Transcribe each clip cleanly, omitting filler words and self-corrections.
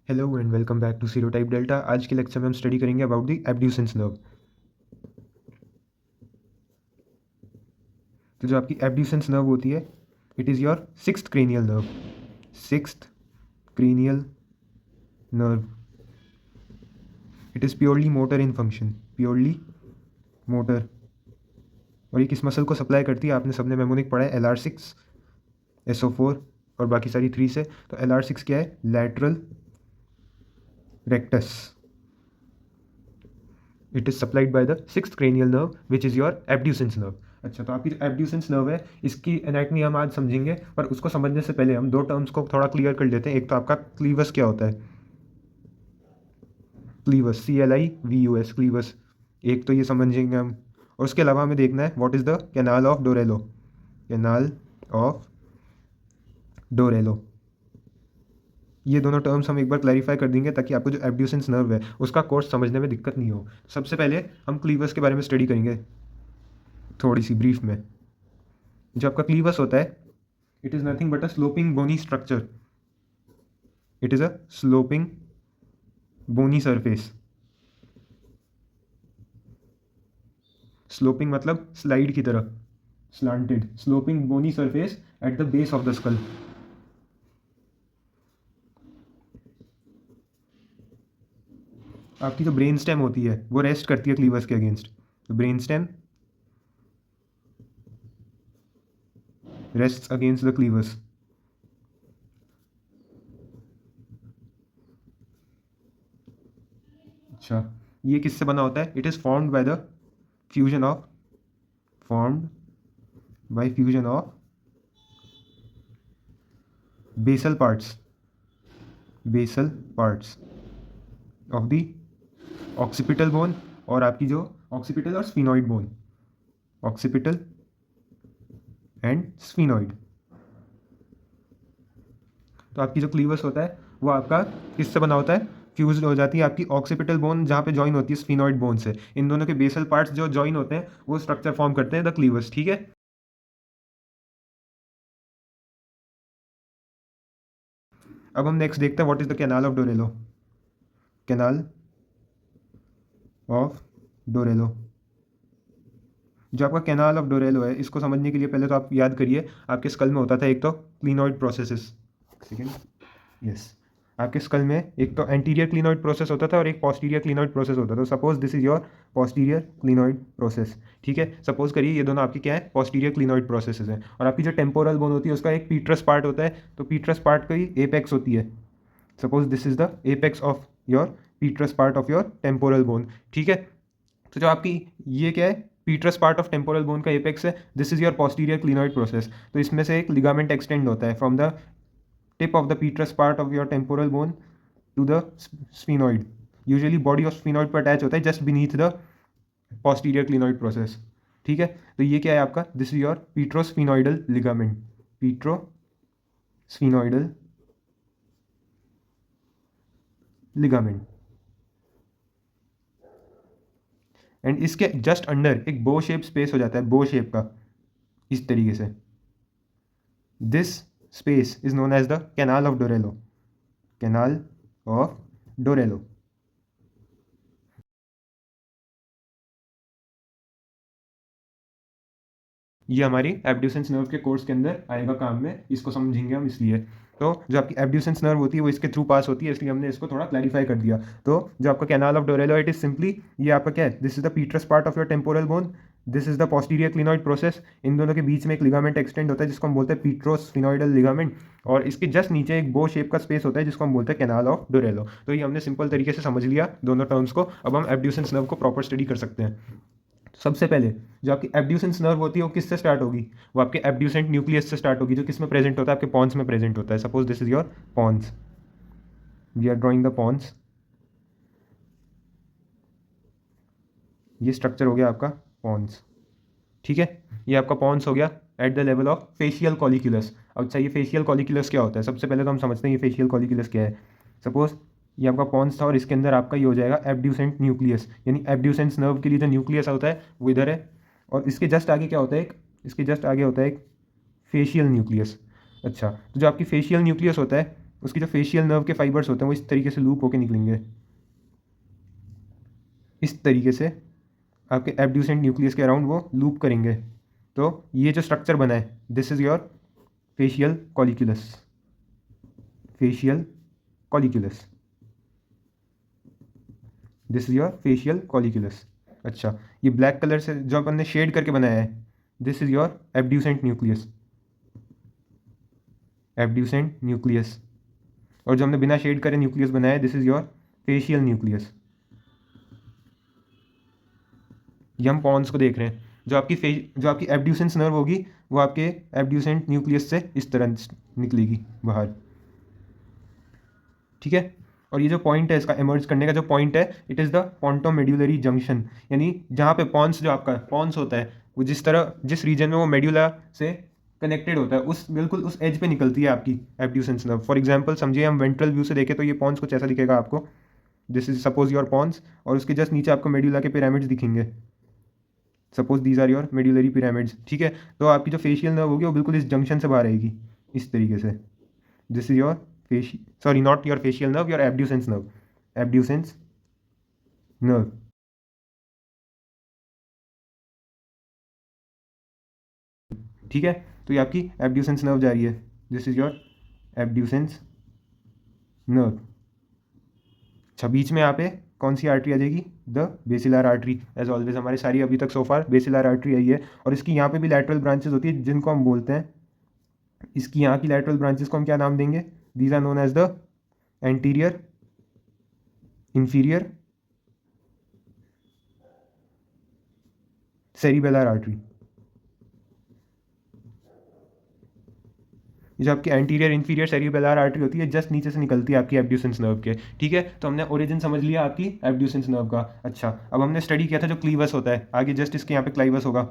Hello and welcome back to Serotype Delta. आज के lecture में हम स्टडी करेंगे अबाउट द एब्ड्यूसेंस नर्व। तो जो आपकी एब्ड्यूसेंस नर्व होती है, it is your sixth cranial nerve. Sixth cranial nerve, it is purely motor in function, purely motor. और ये किस मसल को सप्लाई करती है? आपने सबने मेमोनिक पढ़ा है LR6, SO4 और बाकी सारी 3 से। तो LR6 क्या है? Lateral rectus. It is supplied by the sixth cranial nerve which is your abducens nerve. अच्छा, तो आपकी जो एब्ड्यूसेंस नर्व है, इसकी एनाटमी हम आज समझेंगे, पर उसको समझने से पहले हम दो टर्म्स को थोड़ा क्लियर कर लेते हैं। एक तो आपका क्लीवस क्या होता है? क्लीवस, CLIVUS, क्लीवस। एक तो ये समझेंगे हम, और उसके अलावा हमें देखना है what is the canal of Dorello. Canal of Dorello, ये दोनों टर्म्स हम एक बार क्लैरिफाई कर देंगे ताकि आपको जो एब्ड्यूसेंस नर्व है उसका कोर्स समझने में दिक्कत नहीं हो। सबसे पहले हम क्लीवस के बारे में स्टडी करेंगे थोड़ी सी ब्रीफ में। जो आपका क्लीवस होता है, it is nothing but a sloping bony structure. It is a sloping bony surface. Sloping मतलब स्लाइड की तरह, slanted, sloping bony surface at the base of the skull. आपकी जो ब्रेन स्टेम होती है वो रेस्ट करती है क्लीवस के अगेंस्ट। तो brain stem rests against the clivus. अच्छा, ये किससे बना होता है? It is formed by the fusion of, formed by fusion of basal parts, basal parts of the occipital bone, और आपकी जो ऑक्सीपिटल और sphenoid bone, occipital and sphenoid. तो आपकी जो क्लीवस होता है वो आपका किससे बना होता है? फ्यूज्ड हो जाती है आपकी ऑक्सीपिटल बोन जहाँ पे जॉइन होती है स्फीनॉइड बोन से। इन दोनों के बेसल पार्ट्स जो जॉइन होते हैं वो स्ट्रक्चर फॉर्म करते हैं द क्लीवस। ठीक है, अब हम नेक्स्ट देखते हैं what is the canal of Dorello. Canal of Dorello, जो आपका कैनाल ऑफ डोरेलो है, इसको समझने के लिए पहले तो आप याद करिए आपके स्कल में होता था एक तो क्लिनॉइड प्रोसेसेस। सेकेंड, यस, आपके स्कल में एक तो एंटीरियर क्लिनॉइड प्रोसेस होता था और एक पोस्टीरियर क्लिनॉइड प्रोसेस होता था। Suppose this is your posterior clinoid process. ठीक है, सपोज करिए ये दोनों आपकी क्या है? पोस्टीरियर क्लिनॉइड प्रोसेसेस हैं। और आपकी जो टेम्पोरल बोन होती है उसका एक पीट्रस पार्ट होता है, तो पीट्रस पार्ट का ही एपेक्स होती है। Suppose this is the apex of your petrous part of your temporal bone. ठीक है, तो जो आपकी ये क्या है? Petrous part of temporal bone का एपेक्स है। This is your posterior clinoid process. तो इसमें से एक लिगामेंट एक्सटेंड होता है from the tip of the petrous part of your temporal bone to the sphenoid. Usually body of sphenoid पर attach होता है just beneath the posterior clinoid process. ठीक है, तो ये क्या है आपका? This is your petrosphenoidal ligament, petrosphenoidal ligament. And इसके जस्ट अंडर एक बो शेप स्पेस हो जाता है, बो शेप का, इस तरीके से। This space is known as the canal of Dorello, canal of Dorello. ये हमारी एब्ड्यूसेंस नर्व के कोर्स के अंदर आएगा काम में, इसको समझेंगे हम इसलिए। तो जो आपकी एब्ड्यूसेंस नर्व होती है वो इसके थ्रू पास होती है, इसलिए हमने इसको थोड़ा क्लैरिफाई कर दिया। तो जो आपका canal of Dorello, it is simply, ये आपका क्या है? This is the petrous part of your temporal bone, this is the posterior clinoid process. इन दोनों के बीच में एक लिगामेंट एक्सटेंड होता है जिसको हम बोलते हैं पीट्रोस्फिनोइडल लिगामेंट, और इसके जस्ट नीचे एक बो शेप का स्पेस होता है जिसको हम बोलते हैं कैनाल ऑफ डोरेलो। तो ये हमने सिंपल तरीके से समझ लिया दोनों टर्म्स को। अब हम एब्ड्यूसेंस नर्व को प्रॉपर स्टडी कर सकते हैं। सबसे पहले जो आपकी एब्ड्यूसेंस नर्व होती है वो किससे स्टार्ट होगी? वो आपके एब्ड्यूसेंट न्यूक्लियस से स्टार्ट होगी, जो किस में प्रेजेंट होता है? आपके पॉन्स में प्रेजेंट होता है। Suppose this is your pons, we are drawing the pons. ये स्ट्रक्चर हो गया आपका पॉन्स। ठीक है, ये आपका पॉन्स हो गया at the level of facial colliculus. अब चाहिए फेशियल कॉलिक्यूलस क्या होता है? सबसे पहले तो हम समझते हैं ये फेशियल कॉलिक्यूलस क्या है। सपोज ये आपका पॉन्स था और इसके अंदर आपका ये हो जाएगा एब्ड्यूसेंट न्यूक्लियस, यानी एब्ड्यूसेंस नर्व के लिए जो न्यूक्लियस होता है वो इधर है। और इसके जस्ट आगे क्या होता है? एक, इसके जस्ट आगे होता है एक फेशियल न्यूक्लियस। अच्छा, तो जो आपकी फेशियल न्यूक्लियस होता है उसकी जो फेशियल नर्व के फाइबर्स होते हैं वो इस तरीके से लूप होके निकलेंगे, इस तरीके से आपके एब्ड्यूसेंट न्यूक्लियस के अराउंड वो लूप करेंगे। तो ये जो स्ट्रक्चर बना है, this is your facial colliculus, facial colliculus, this is your facial colliculus. अच्छा, ये ब्लैक कलर से जो अपन ने शेड करके बनाया है, this is your abducent nucleus, abducent nucleus. और जो हमने बिना शेड करे न्यूक्लियस बनाया है, this is your facial nucleus. ये हम पॉन्स को देख रहे हैं। जो आपकी एब्ड्यूसेंस नर्व होगी वो आपके एब्ड्यूसेंट न्यूक्लियस से इस तरह निकलेगी बाहर, ठीक है। और ये जो पॉइंट है इसका एमर्ज करने का जो पॉइंट है, इट इज़ द पोंटोमेड्यूलरी जंक्शन, यानी जहाँ पे पॉन्स जो आपका पॉन्स होता है वो जिस रीजन में वो मेड्यूला से कनेक्टेड होता है उस बिल्कुल उस एज पे निकलती है आपकी एब्ड्यूसेंस नर्व। फॉर एग्जांपल समझिए हम वेंट्रल व्यू से देखें तो ये पॉन्स कुछ ऐसा दिखेगा आपको, this is suppose your pons, और उसके जस्ट नीचे आपको मेड्यूला के पिरामिड्स दिखेंगे, suppose these are your medullary pyramids, ठीक है। तो आपकी जो फेशियल नर्व होगी वो बिल्कुल इस जंक्शन से बाहर आएगी इस तरीके से, this is your sorry not your facial nerve, your abducens nerve, abducens nerve, ठीक है। तो ये आपकी एब्ड्यूसेंस नर्व जा रही है, this is your abducens nerve. अच्छा, बीच में यहाँ पे कौन सी आर्टरी आ जाएगी, the basilar artery, as always हमारे सारी अभी तक सो फार बेसिलर आर्टरी आई है। और इसकी यहाँ पे भी लैटरल ब्रांचेस होती है जिनको हम बोलते हैं, इसकी यहाँ की लैटरल ब्रांचेस को हम क्या नाम देंगे, these are known as the anterior inferior cerebellar artery. जो आपकी एंटीरियर इंफीरियर सेरिबेलर आर्टरी होती है जस्ट नीचे से निकलती है आपकी एब्ड्यूसेंस नर्व के, ठीक है। तो हमने ओरिजिन समझ लिया आपकी एब्ड्यूसेंस नर्व का। अच्छा, अब हमने स्टडी किया था जो क्लीवस होता है, आगे जस्ट इसके यहाँ पे क्लाइवस होगा,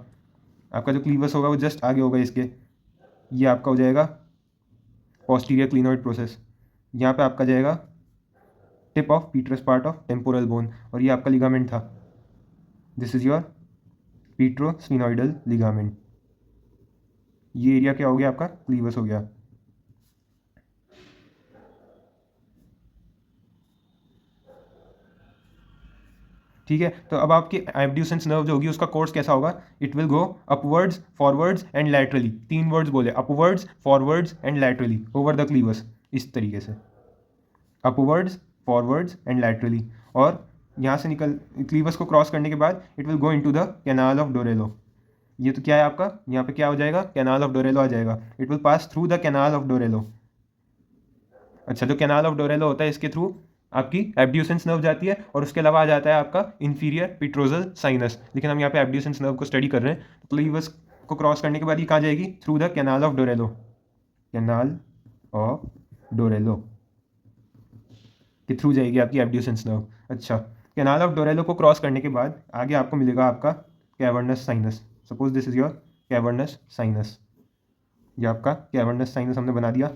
आपका जो क्लीवस होगा वो जस्ट आगे होगा इसके, ये आपका हो जाएगा पोस्टीरियर क्लिनोइड प्रोसेस, यहाँ पे आपका जाएगा tip of Peters part of temporal bone, और ये आपका लिगामेंट था, this is your petrosphenoidal ligament. ये एरिया क्या हो गया आपका, क्लीवस हो गया। ठीक है, तो अब आपकी एब्ड्यूसेंस नर्व जो होगी उसका कोर्स कैसा होगा, it will go upwards forwards and laterally, 3 words बोले, upwards forwards and laterally over the clivus, इस तरीके से अपवर्ड्स फॉरवर्ड्स एंड लैटरली। और यहाँ से निकल क्लीवस को क्रॉस करने के बाद it will go into the canal of Dorello. ये तो क्या है आपका, यहाँ पे क्या हो जाएगा, कैनाल ऑफ डोरेलो आ जाएगा, it will pass through the canal of Dorello. अच्छा, जो कैनाल ऑफ डोरेलो होता है इसके थ्रू आपकी एब्ड्यूसेंस नर्व जाती है, और उसके अलावा आ जाता है आपका इंफीरियर पिट्रोजल साइनस, लेकिन हम यहाँ पे एब्ड्यूसेंस नर्व को स्टडी कर रहे हैं। तो क्लीवस को क्रॉस करने के बाद ये कहाँ जाएगी, through the canal of Dorello, canal of Dorello के थ्रू जाएगी आपकी एब्ड्यूसेंस नर्व। अच्छा, कैनाल ऑफ डोरेलो को क्रॉस करने के बाद आगे आपको मिलेगा आपका cavernous sinus, suppose this is your cavernous sinus, ये आपका कैवर्नस साइनस हमने बना दिया।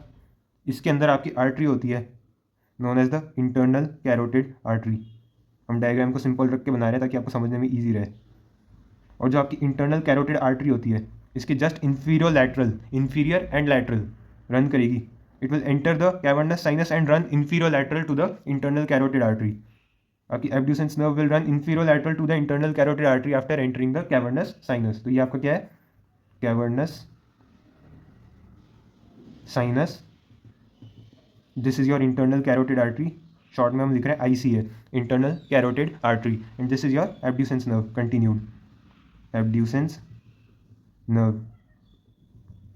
इसके अंदर आपकी आर्टरी होती है known as the internal carotid artery, हम डायग्राम को सिंपल रख के बना रहे हैं ताकि आपको समझने में ईजी रहे। और जो आपकी इंटरनल कैरोटिड आर्टरी होती है इसके just inferior and lateral run करेगी, it will enter the cavernous sinus and run inferior lateral to the internal carotid artery. आपकी abducens nerve will run inferior lateral to the internal carotid artery after entering the cavernous sinus. तो ये आपका क्या है, cavernous sinus, this is your internal carotid artery, short में हम लिख रहे हैं ICA, internal carotid artery, and this is your abducens nerve continued, abducens nerve,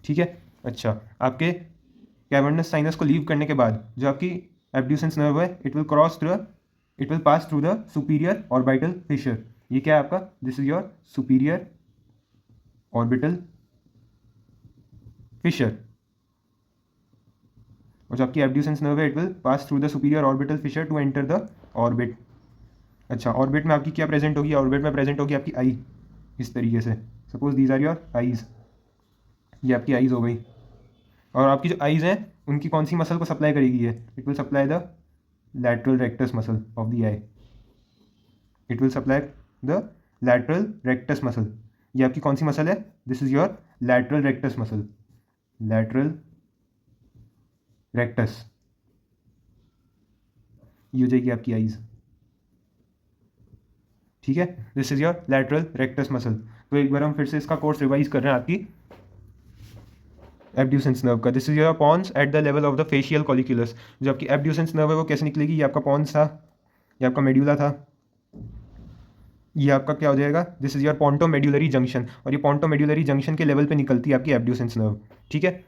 ठीक है। अच्छा, आपके कैवर्नस साइनस को लीव करने के बाद जो आपकी एब्ड्यूसेंस नर्व है it will pass through the superior orbital fissure. ये क्या है आपका, this is your superior orbital fissure. और जो आपकी एब्ड्यूसेंस नर्व है it will pass through the superior orbital fissure to enter the orbit. अच्छा, ऑर्बिट में आपकी क्या प्रेजेंट होगी, ऑर्बिट में प्रेजेंट होगी आपकी आई, इस तरीके से, suppose these are your eyes, ये आपकी आईज हो गई। और आपकी जो आईज हैं उनकी कौन सी मसल को सप्लाई करेगी, ये it will supply the lateral rectus muscle of the I, it will supply the lateral rectus muscle. ये आपकी कौन सी मसल है, this is your lateral rectus muscle, lateral rectus, ये हो जाएगी आपकी आईज। ठीक है, this is your lateral rectus muscle. तो एक बार हम फिर से इसका कोर्स रिवाइज कर रहे हैं आपकी एब्ड्यूसेंस नर्व का। This is your pons at the level of the facial colliculus. जो आपकी एब्ड्यूसेंस नर्व है वो कैसे निकलेगी, ये आपका पॉन्स था, ये आपका मेड्यूला था, ये आपका क्या हो जाएगा, this is your pontomedullary junction, और ये पॉन्टो मेड्यूलरी जंक्शन के लेवल पे निकलती है आपकी एब्ड्यूसेंस नर्व। ठीक है,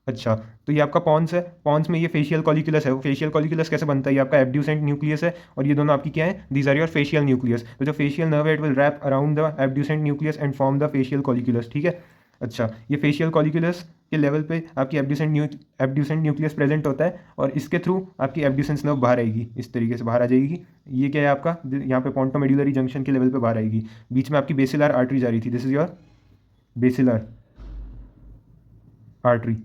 अच्छा, तो ये आपका पॉन्स है, पॉन्स में ये फेशियल कॉलिक्यूलस है। वो फेशियल कॉलिक्यूलस कैसे बनता है, ये आपका एब्ड्यूसेंट न्यूक्लियस है, और ये दोनों आपकी क्या है, these are your facial nucleus. तो जो फेशियल नर्व है it will wrap around the abducent nucleus and form the facial colliculus. ठीक है, अच्छा, ये फेशियल कॉलिक्यूलस के लेवल पे आपकी एब्ड्यूसेंट न्यूक्लियस प्रेजेंट होता है, और इसके थ्रू आपकी एब्ड्यूसेंस नर्व बाहर आएगी, इस तरीके से बाहर आ जाएगी। ये क्या है आपका, यहाँ पे पॉन्टो मेड्यूलरी जंक्शन के लेवल पे बाहर आएगी। बीच में आपकी बेसिलर आर्टरी जा रही थी, this is your basilar artery.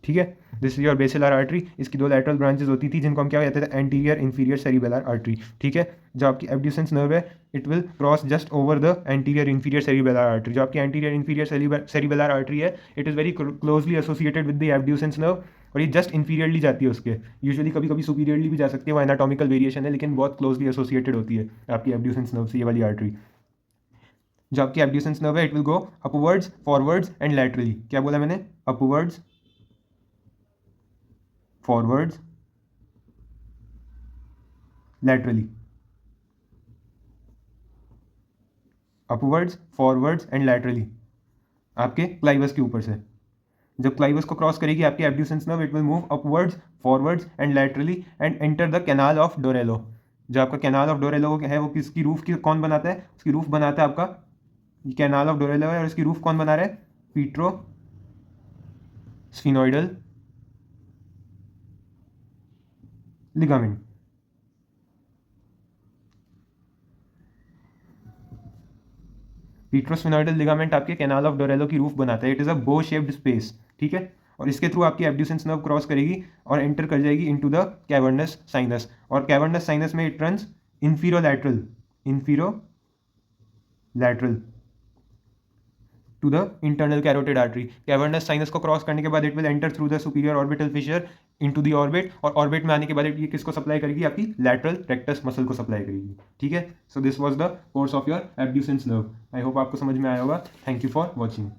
ठीक है, this is your basilar artery. इसकी दो लैटरल ब्रांचेस होती थी जिनको हम क्या कहते थे, एंटीरियर इंफीरियर सेरिबेलर आर्टरी। ठीक है, जो आपकी एब्ड्यूसेंस नर्व है it will cross just over the anterior inferior cerebellar artery. जो आपकी एंटीरियर इंफीरियर सेरिबेलर आर्टरी है it is very closely associated with the abducens nerve, और ये जस्ट इंफीरियरली जाती है उसके, यूजुअली कभी कभी सुपीरियरली भी जा सकती है, वो एनाटॉमिकल वेरिएशन है, लेकिन बहुत क्लोजली एसोसिएटेड होती है आपकी एब्ड्यूसेंस नर्व से ये वाली आर्टरी। जो आपकी एब्ड्यूसेंस नर्व है it will go upwards, forwards and laterally. क्या बोला मैंने, upwards, forwards, laterally, upwards, forwards and laterally आपके क्लाइवस के ऊपर से। जब क्लाइवस को क्रॉस करेगी आपकी abducens nerve it will move upwards, forwards and laterally and enter the canal of Dorello. जो आपका कैनाल ऑफ डोरेलो है वो किसकी रूफ की कौन बनाता है, उसकी रूफ बनाता है आपका कैनाल ऑफ डोरेलो है, और इसकी रूफ कौन बना रहा है, पीट्रो स्फिनोइडल लिगामेंट। पीट्रोस्फिनोइडल लिगामेंट आपके कैनाल ऑफ डोरेलो की रूफ बनाता है। इट इज़ अ बो शेप्ड स्पेस। ठीक है, और इसके थ्रू आपकी एब्ड्यूसेंस नर्व क्रॉस करेगी और एंटर कर जाएगी इनटू द कैवर्नस साइनस, और कैवर्नस साइनस में it runs inferolateral to the internal carotid artery. Cavernous sinus को क्रॉस करने के बाद it will enter through the superior orbital fissure into the orbit, और ऑर्बिट में आने के बाद ये किसको सप्लाई करेगी, आपकी लैटरल रेक्टस मसल को सप्लाई करेगी। ठीक है, so this was the course of your abducens nerve. I hope आपको समझ में आया होगा। Thank you for watching.